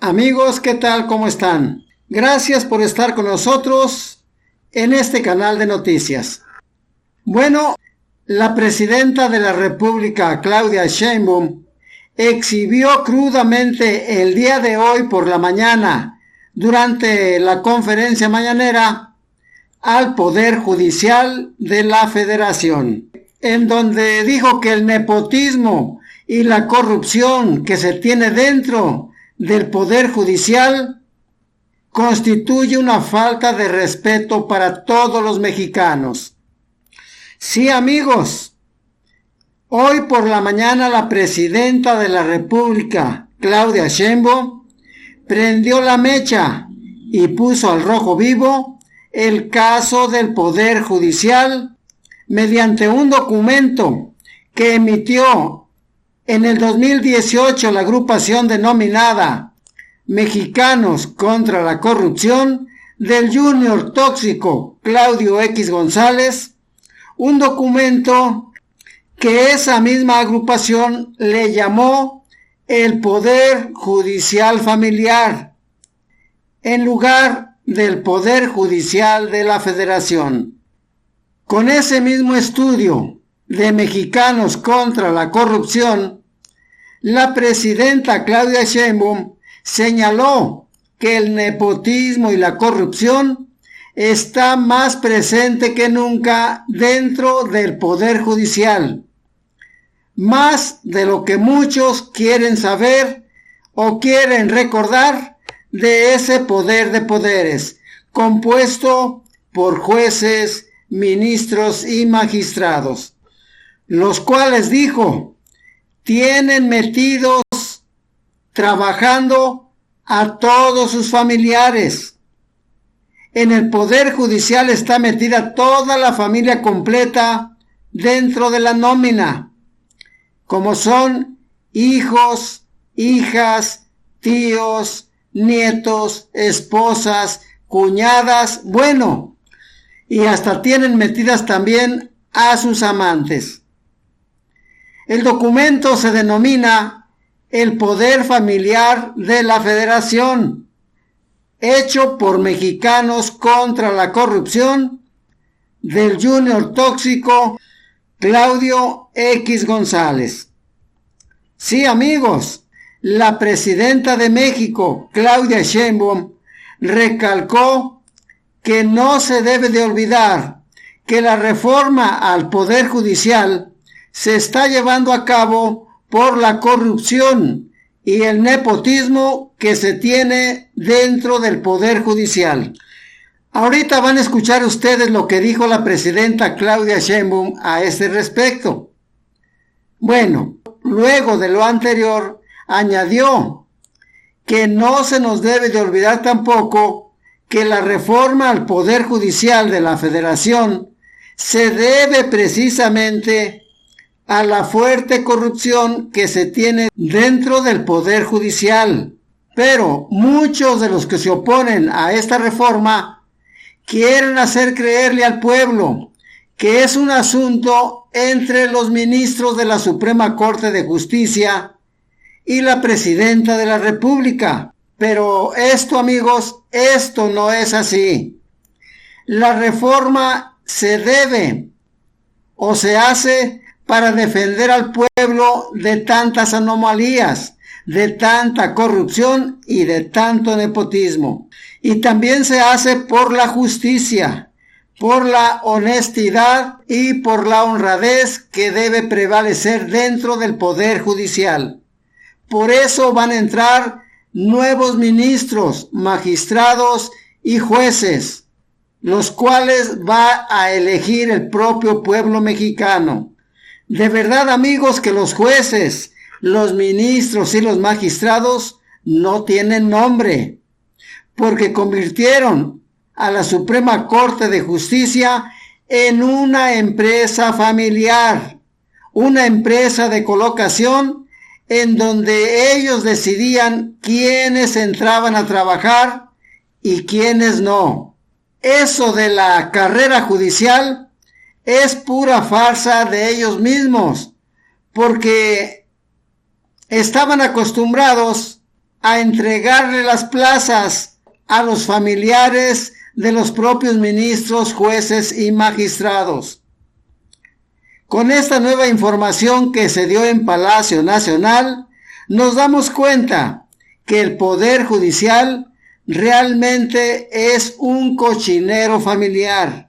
Amigos, ¿qué tal? ¿Cómo están? Gracias por estar con nosotros en este canal de noticias. Bueno, la presidenta de la República, Claudia Sheinbaum, exhibió crudamente el día de hoy por la mañana, durante la conferencia mañanera, al Poder Judicial de la Federación, en donde dijo que el nepotismo y la corrupción que se tiene dentro del Poder Judicial constituye una falta de respeto para todos los mexicanos. Sí, amigos, hoy por la mañana la presidenta de la República, Claudia Sheinbaum, prendió la mecha y puso al rojo vivo el caso del Poder Judicial mediante un documento que emitió en el 2018 la agrupación denominada Mexicanos contra la Corrupción del Junior tóxico Claudio X González, un documento que esa misma agrupación le llamó el Poder Judicial Familiar, en lugar del Poder Judicial de la Federación. Con ese mismo estudio de Mexicanos contra la Corrupción, la presidenta Claudia Sheinbaum señaló que el nepotismo y la corrupción está más presente que nunca dentro del Poder Judicial, más de lo que muchos quieren saber o quieren recordar de ese poder de poderes, compuesto por jueces, ministros y magistrados, los cuales, dijo, tienen metidos trabajando a todos sus familiares. En el Poder Judicial está metida toda la familia completa dentro de la nómina, como son hijos, hijas, tíos, nietos, esposas, cuñadas, bueno, y hasta tienen metidas también a sus amantes. El documento se denomina el Poder Familiar de la Federación, hecho por Mexicanos contra la Corrupción del Junior tóxico Claudio X González. Sí, amigos, la presidenta de México, Claudia Sheinbaum, recalcó que no se debe de olvidar que la reforma al Poder Judicial se está llevando a cabo por la corrupción y el nepotismo que se tiene dentro del Poder Judicial. Ahorita van a escuchar ustedes lo que dijo la presidenta Claudia Sheinbaum a este respecto. Bueno, luego de lo anterior, añadió que no se nos debe de olvidar tampoco que la reforma al Poder Judicial de la Federación se debe precisamente a la fuerte corrupción que se tiene dentro del Poder Judicial. Pero muchos de los que se oponen a esta reforma quieren hacer creerle al pueblo que es un asunto entre los ministros de la Suprema Corte de Justicia y la presidenta de la República. Pero esto, amigos, esto no es así. La reforma se debe o se hace para defender al pueblo de tantas anomalías, de tanta corrupción y de tanto nepotismo. Y también se hace por la justicia, por la honestidad y por la honradez que debe prevalecer dentro del Poder Judicial. Por eso van a entrar nuevos ministros, magistrados y jueces, los cuales va a elegir el propio pueblo mexicano. De verdad, amigos, que los jueces, los ministros y los magistrados no tienen nombre, porque convirtieron a la Suprema Corte de Justicia en una empresa familiar, una empresa de colocación en donde ellos decidían quiénes entraban a trabajar y quiénes no. Eso de la carrera judicial es pura farsa de ellos mismos, porque estaban acostumbrados a entregarle las plazas a los familiares de los propios ministros, jueces y magistrados. Con esta nueva información que se dio en Palacio Nacional, nos damos cuenta que el Poder Judicial realmente es un cochinero familiar.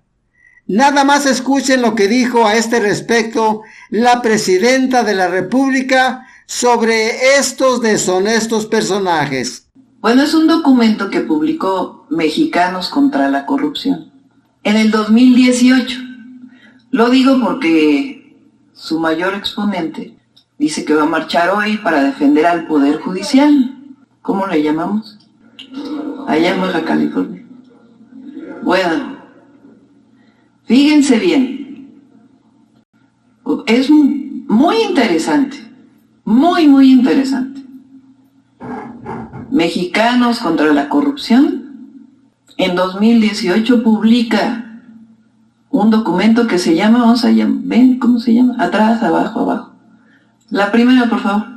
Nada más escuchen lo que dijo a este respecto la Presidenta de la República sobre estos deshonestos personajes. Bueno, es un documento que publicó Mexicanos contra la Corrupción en el 2018. Lo digo porque su mayor exponente dice que va a marchar hoy para defender al Poder Judicial. ¿Cómo le llamamos? Allá en Baja California. Bueno, fíjense bien. Es muy interesante. Muy interesante. Mexicanos contra la Corrupción en 2018 publica un documento que se llama, vamos a llamar, ¿ven cómo se llama? Atrás, abajo. La primera, por favor.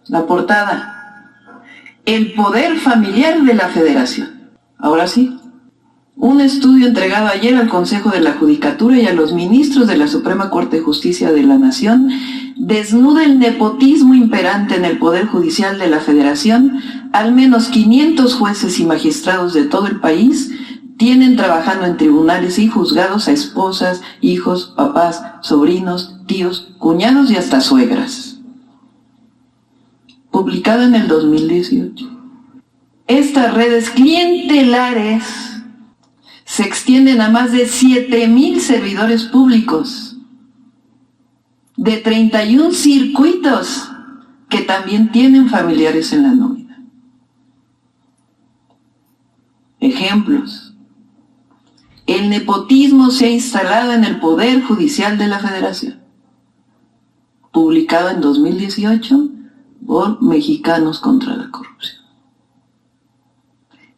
La portada. El poder familiar de la Federación. Ahora sí. Un estudio entregado ayer al Consejo de la Judicatura y a los ministros de la Suprema Corte de Justicia de la Nación desnuda el nepotismo imperante en el Poder Judicial de la Federación. Al menos 500 jueces y magistrados de todo el país tienen trabajando en tribunales y juzgados a esposas, hijos, papás, sobrinos, tíos, cuñados y hasta suegras. Publicado en el 2018. Estas redes clientelares se extienden a más de 7,000 servidores públicos de 31 circuitos que también tienen familiares en la nómina. Ejemplos. El nepotismo se ha instalado en el Poder Judicial de la Federación. Publicado en 2018 por Mexicanos contra la Corrupción.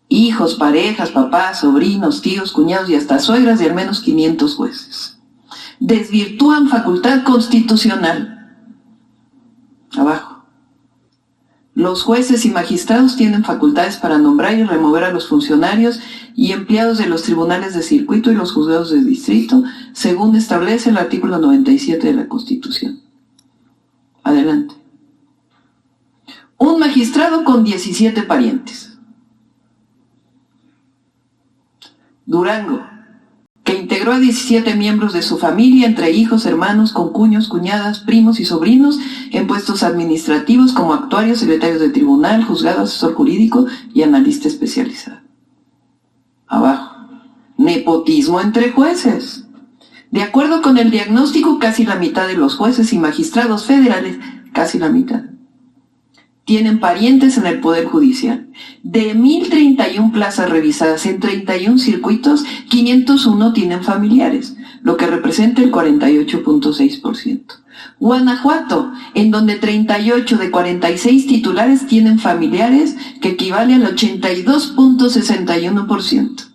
Hijos, parejas, papás, sobrinos, tíos, cuñados y hasta suegras de al menos 500 jueces. Desvirtúan facultad constitucional. Abajo. Los jueces y magistrados tienen facultades para nombrar y remover a los funcionarios y empleados de los tribunales de circuito y los juzgados de distrito, según establece el artículo 97 de la Constitución. Adelante. Un magistrado con 17 parientes. Durango, que integró a 17 miembros de su familia, entre hijos, hermanos, concuños, cuñadas, primos y sobrinos, en puestos administrativos como actuarios, secretarios de tribunal, juzgado, asesor jurídico y analista especializado. Abajo, nepotismo entre jueces. De acuerdo con el diagnóstico, casi la mitad de los jueces y magistrados federales, casi la mitad, tienen parientes en el Poder Judicial. De 1,031 plazas revisadas en 31 circuitos, 501 tienen familiares, lo que representa el 48.6%. Guanajuato, en donde 38 de 46 titulares tienen familiares, que equivale al 82.61%.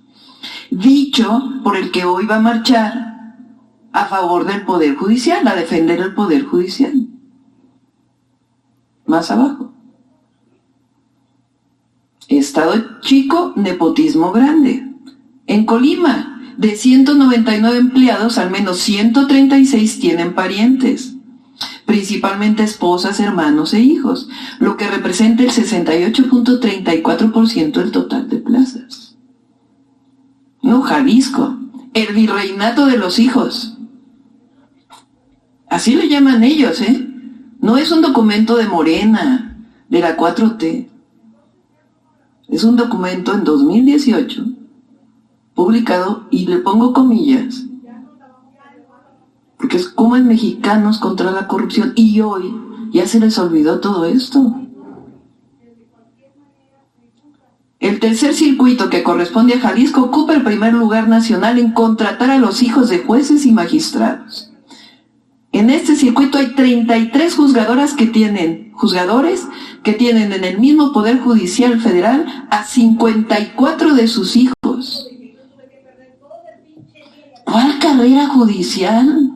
Dicho por el que hoy va a marchar a favor del Poder Judicial, a defender el Poder Judicial. Más abajo. Estado chico, nepotismo grande. En Colima, de 199 empleados, al menos 136 tienen parientes, principalmente esposas, hermanos e hijos, lo que representa el 68.34% del total de plazas. No, Jalisco, el virreinato de los hijos. Así le llaman ellos, ¿eh? No es un documento de Morena, de la 4T. Es un documento en 2018, publicado, y le pongo comillas, porque es como en Mexicanos contra la Corrupción, y hoy ya se les olvidó todo esto. El tercer circuito, que corresponde a Jalisco, ocupa el primer lugar nacional en contratar a los hijos de jueces y magistrados. En este circuito hay 33 juzgadores que tienen en el mismo Poder Judicial Federal a 54 de sus hijos. ¿Cuál carrera judicial?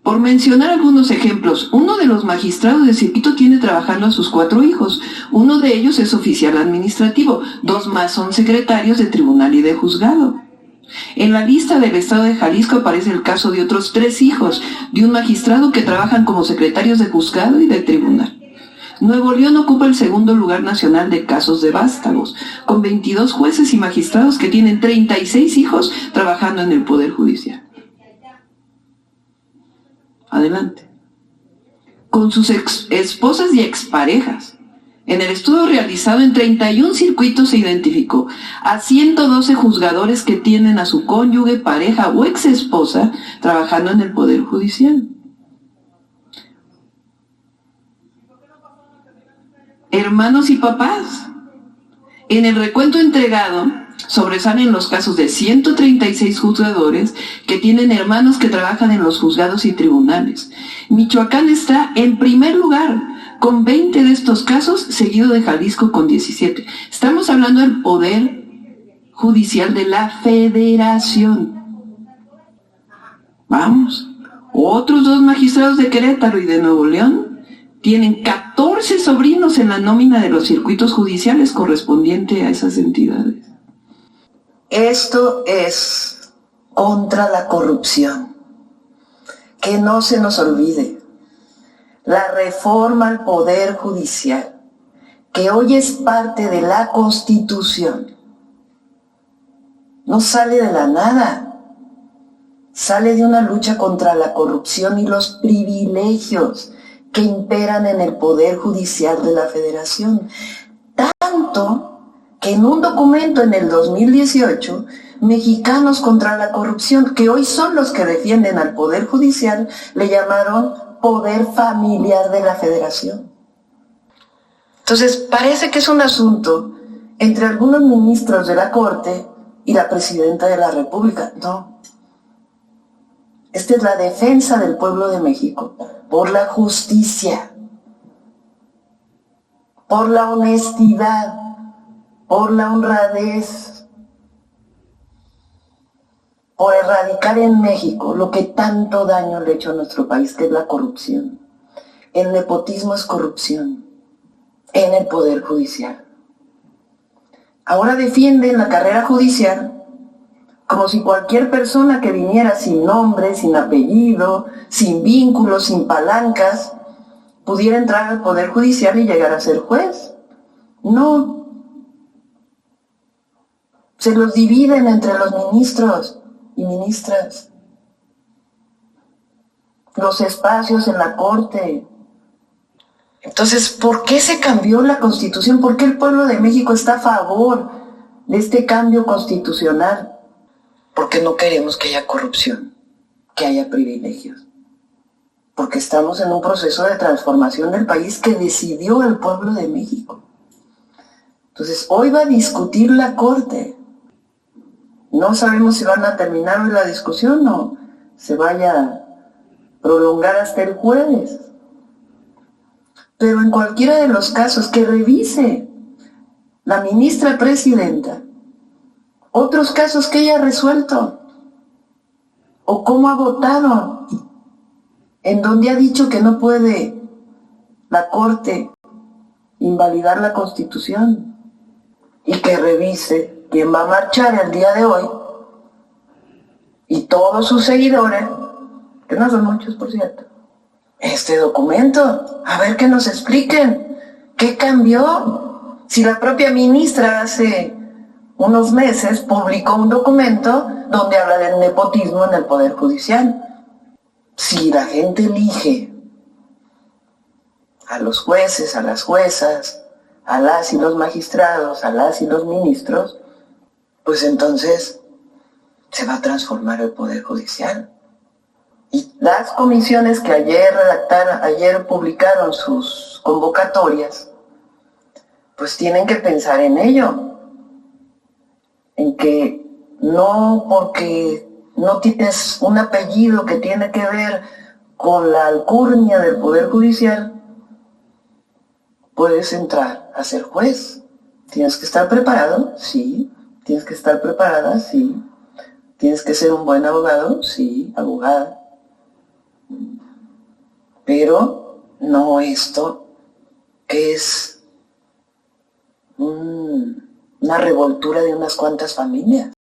Por mencionar algunos ejemplos, uno de los magistrados de circuito tiene trabajando a sus 4 hijos. Uno de ellos es oficial administrativo, 2 más son secretarios de tribunal y de juzgado. En la lista del estado de Jalisco aparece el caso de otros 3 hijos de un magistrado que trabajan como secretarios de juzgado y de tribunal. Nuevo León ocupa el segundo lugar nacional de casos de vástagos, con 22 jueces y magistrados que tienen 36 hijos trabajando en el Poder Judicial. Adelante. Con sus esposas y exparejas. En el estudio realizado en 31 circuitos se identificó a 112 juzgadores que tienen a su cónyuge, pareja o exesposa trabajando en el Poder Judicial. Hermanos y papás. En el recuento entregado sobresalen los casos de 136 juzgadores que tienen hermanos que trabajan en los juzgados y tribunales. Michoacán está en primer lugar con 20 de estos casos, seguido de Jalisco con 17. Estamos hablando del Poder Judicial de la Federación. Vamos. Otros 2 magistrados de Querétaro y de Nuevo León tienen 14 sobrinos en la nómina de los circuitos judiciales correspondiente a esas entidades. Esto es contra la corrupción. Que no se nos olvide. La reforma al Poder Judicial, que hoy es parte de la Constitución, no sale de la nada. Sale de una lucha contra la corrupción y los privilegios que imperan en el Poder Judicial de la Federación. Tanto que en un documento en el 2018, Mexicanos contra la Corrupción, que hoy son los que defienden al Poder Judicial, le llamaron Poder Familiar de la Federación. Entonces, parece que es un asunto entre algunos ministros de la Corte y la Presidenta de la República. No. Esta es la defensa del pueblo de México por la justicia, por la honestidad, por la honradez, por erradicar en México lo que tanto daño le ha hecho a nuestro país, que es la corrupción. El nepotismo es corrupción en el Poder Judicial. Ahora defienden la carrera judicial como si cualquier persona que viniera sin nombre, sin apellido, sin vínculos, sin palancas, pudiera entrar al Poder Judicial y llegar a ser juez. No. Se los dividen entre los ministros y ministras. Los espacios en la Corte. Entonces, ¿por qué se cambió la Constitución? ¿Por qué el pueblo de México está a favor de este cambio constitucional? Porque no queremos que haya corrupción, que haya privilegios. Porque estamos en un proceso de transformación del país que decidió el pueblo de México. Entonces, hoy va a discutir la Corte. No sabemos si van a terminar hoy la discusión o se vaya a prolongar hasta el jueves. Pero en cualquiera de los casos que revise la ministra presidenta otros casos que ella ha resuelto o cómo ha votado, en donde ha dicho que no puede la Corte invalidar la Constitución, y que revise quién va a marchar el día de hoy y todos sus seguidores, que no son muchos por cierto, este documento, a ver que nos expliquen qué cambió. Si la propia ministra hace unos meses publicó un documento donde habla del nepotismo en el Poder Judicial. Si la gente elige a los jueces, a las juezas, a las y los magistrados, a las y los ministros, pues entonces se va a transformar el Poder Judicial. Y las comisiones que ayer publicaron sus convocatorias, pues tienen que pensar en ello. En que no porque no tienes un apellido que tiene que ver con la alcurnia del Poder Judicial, puedes entrar a ser juez. ¿Tienes que estar preparado? Sí. ¿Tienes que estar preparada? Sí. ¿Tienes que ser un buen abogado? Sí, abogada. Pero no esto es una revoltura de unas cuantas familias.